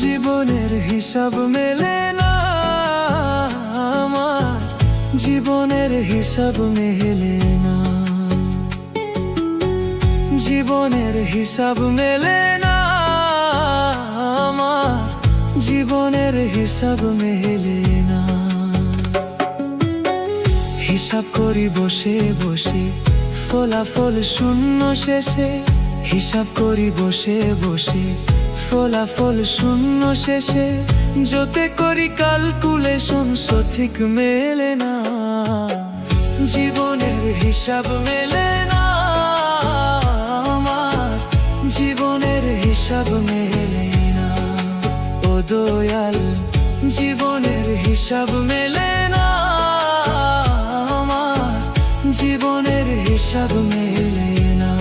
জীবনের হিসাব মেলে না আমার, জীবনের হিসাব মেলে না, জীবনের হিসাব মেলে না আমার, জীবনের হিসাব মেলে না। হিসাব করি বসে বসে ফলাফল শূন্য শেষে, হিসাব করি বসে বসে ফলাফল শূন্য শেষে, যতে করি ক্যালকুলেশন সঠিক মেলে না, জীবনের হিসাব মেলে না আমার, জীবনের হিসাব মেলে না। ও দয়াল, জীবনের হিসাব মেলে না আমার, জীবনের হিসাব মেলে না।